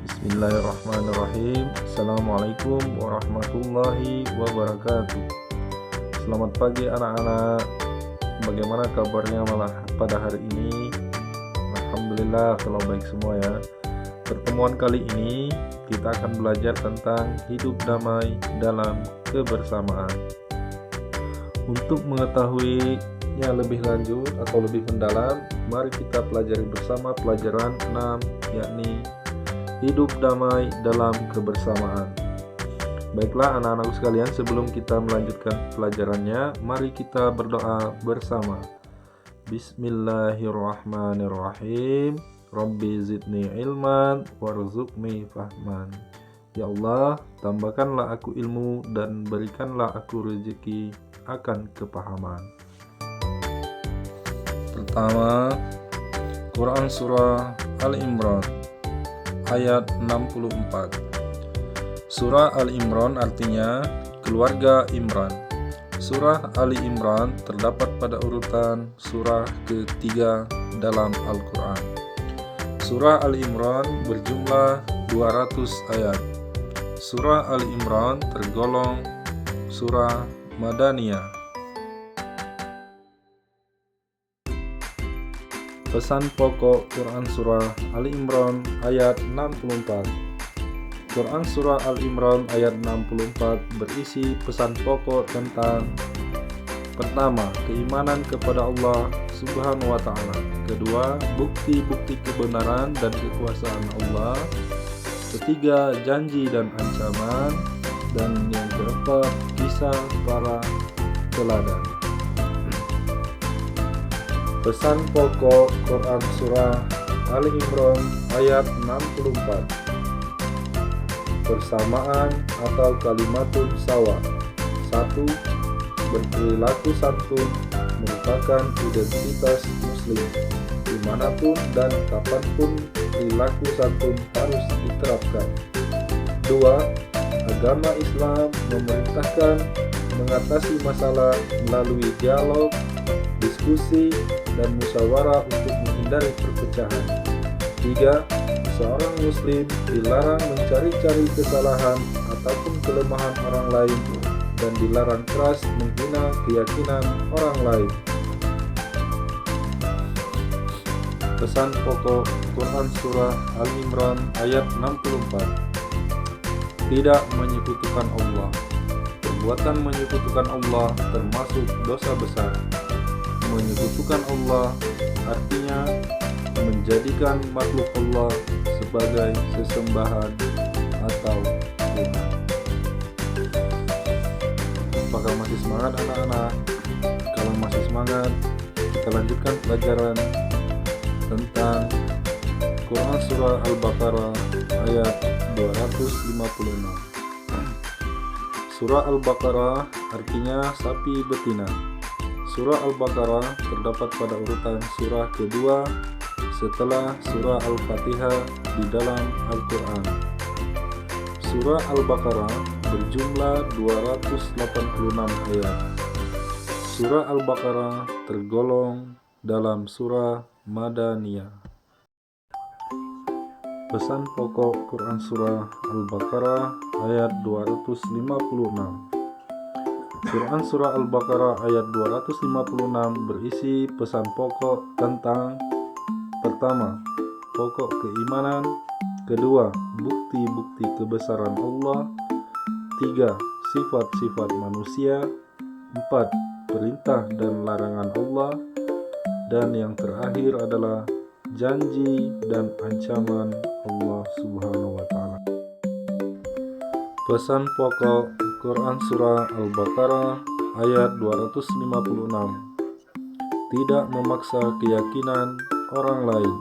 Bismillahirrahmanirrahim. Assalamualaikum warahmatullahi wabarakatuh. Selamat pagi anak-anak. Bagaimana kabarnya pada hari ini? Alhamdulillah kalau baik semua ya. Pertemuan kali ini kita akan belajar tentang hidup damai dalam kebersamaan. Untuk mengetahuinya lebih lanjut atau lebih mendalam, mari kita pelajari bersama pelajaran 6, yakni hidup damai dalam kebersamaan. Baiklah anak-anakku sekalian, sebelum kita melanjutkan pelajarannya, mari kita berdoa bersama. Bismillahirrahmanirrahim. Rabbi zidni ilman warzuqni fahman. Ya Allah, tambahkanlah aku ilmu dan berikanlah aku rezeki akan kepahaman. Pertama, Quran Surah Al-Imran ayat 64. Surah Al-Imran artinya keluarga Imran. Surah Ali Imran terdapat pada urutan surah ketiga dalam Al-Quran. Surah Al-Imran berjumlah 200 ayat. Surah Al-Imran tergolong surah Madaniyah. Pesan pokok Quran Surah Al-Imran ayat 64. Quran Surah Al-Imran ayat 64 berisi pesan pokok tentang: pertama, keimanan kepada Allah Subhanahu wa Ta'ala. Kedua, bukti-bukti kebenaran dan kekuasaan Allah. Ketiga, janji dan ancaman. Dan yang keempat, kisah para teladan. Pesan pokok Quran Surah Ali Imran ayat 64. Persamaan atau kalimatun sawa. 1. Berperilaku santun merupakan identitas muslim. Dimanapun dan kapanpun perilaku santun harus diterapkan. 2. Agama Islam memerintahkan mengatasi masalah melalui dialog, diskusi, dan musyawarah untuk menghindari perpecahan. 3. Seorang muslim dilarang mencari-cari kesalahan ataupun kelemahan orang lain dan dilarang keras menghina keyakinan orang lain. Pesan pokok Quran Surah Al-Imran ayat 64. Tidak menyekutukan Allah. Perbuatan menyekutukan Allah termasuk dosa besar. Menyekutukan Allah artinya menjadikan makhluk Allah sebagai sesembahan atau Tuhan. Apakah masih semangat anak-anak? Kalau masih semangat, kita lanjutkan pelajaran tentang Quran Surah Al-Baqarah ayat 256. Surah Al-Baqarah artinya sapi betina. Surah Al-Baqarah terdapat pada urutan surah kedua setelah surah Al-Fatihah di dalam Al-Quran. Surah Al-Baqarah berjumlah 286 ayat. Surah Al-Baqarah tergolong dalam surah Madaniyah. Pesan pokok Quran Surah Al-Baqarah ayat 256. Quran Surah Al-Baqarah ayat 256 berisi pesan pokok tentang: pertama, pokok keimanan. Kedua, bukti-bukti kebesaran Allah. 3. Sifat-sifat manusia. 4. Perintah dan larangan Allah. Dan yang terakhir adalah janji dan ancaman Allah Subhanahu wa Ta'ala. Pesan pokok Quran Surah Al-Baqarah ayat 256. Tidak memaksa keyakinan orang lain.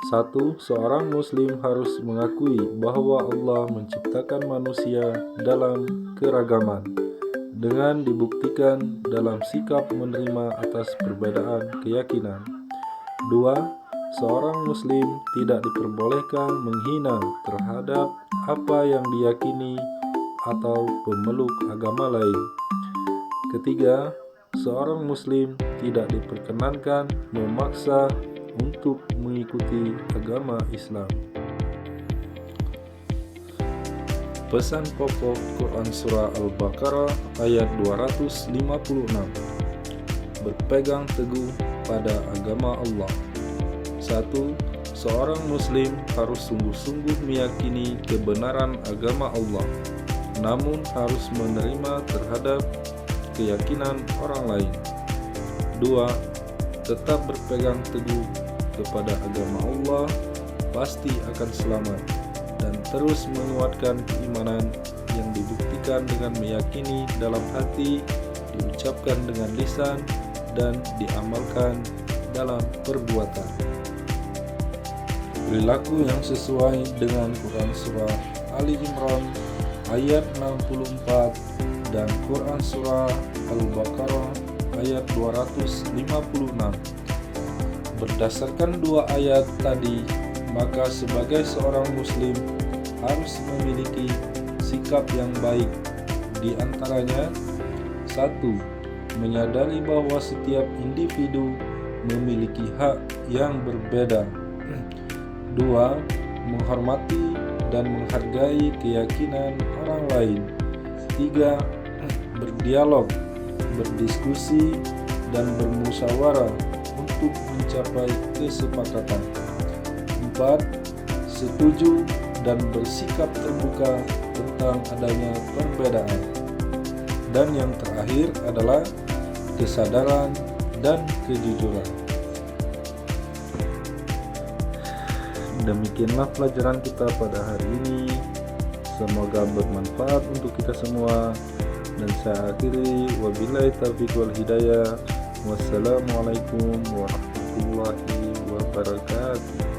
1. Seorang muslim harus mengakui bahwa Allah menciptakan manusia dalam keragaman, dengan dibuktikan dalam sikap menerima atas perbedaan keyakinan. 2. Seorang muslim tidak diperbolehkan menghina terhadap apa yang diyakini atau pemeluk agama lain. Ketiga, seorang muslim tidak diperkenankan memaksa untuk mengikuti agama Islam. Pesan pokok Quran Surah Al-Baqarah ayat 256. Berpegang teguh pada agama Allah. 1. Seorang muslim harus sungguh-sungguh meyakini kebenaran agama Allah, namun harus menerima terhadap keyakinan orang lain. 2. Tetap berpegang teguh kepada agama Allah, pasti akan selamat, dan terus menguatkan keimanan yang dibuktikan dengan meyakini dalam hati, diucapkan dengan lisan, dan diamalkan dalam perbuatan. Perilaku yang sesuai dengan Quran Surah Ali Imran ayat 64 dan Quran Surah Al-Baqarah ayat 256. Berdasarkan dua ayat tadi, maka sebagai seorang muslim harus memiliki sikap yang baik. Di antaranya, 1. Menyadari bahwa setiap individu memiliki hak yang berbeda. 2. Menghormati dan menghargai keyakinan orang lain. 3. Berdialog, berdiskusi, dan bermusyawarah untuk mencapai kesepakatan. 4. Setuju dan bersikap terbuka tentang adanya perbedaan. Dan yang terakhir adalah kesadaran dan kejujuran. Demikianlah pelajaran kita pada hari ini. Semoga bermanfaat untuk kita semua. Dan saya akhiri, wabillahi taufiq wal hidayah. Wassalamualaikum warahmatullahi wabarakatuh.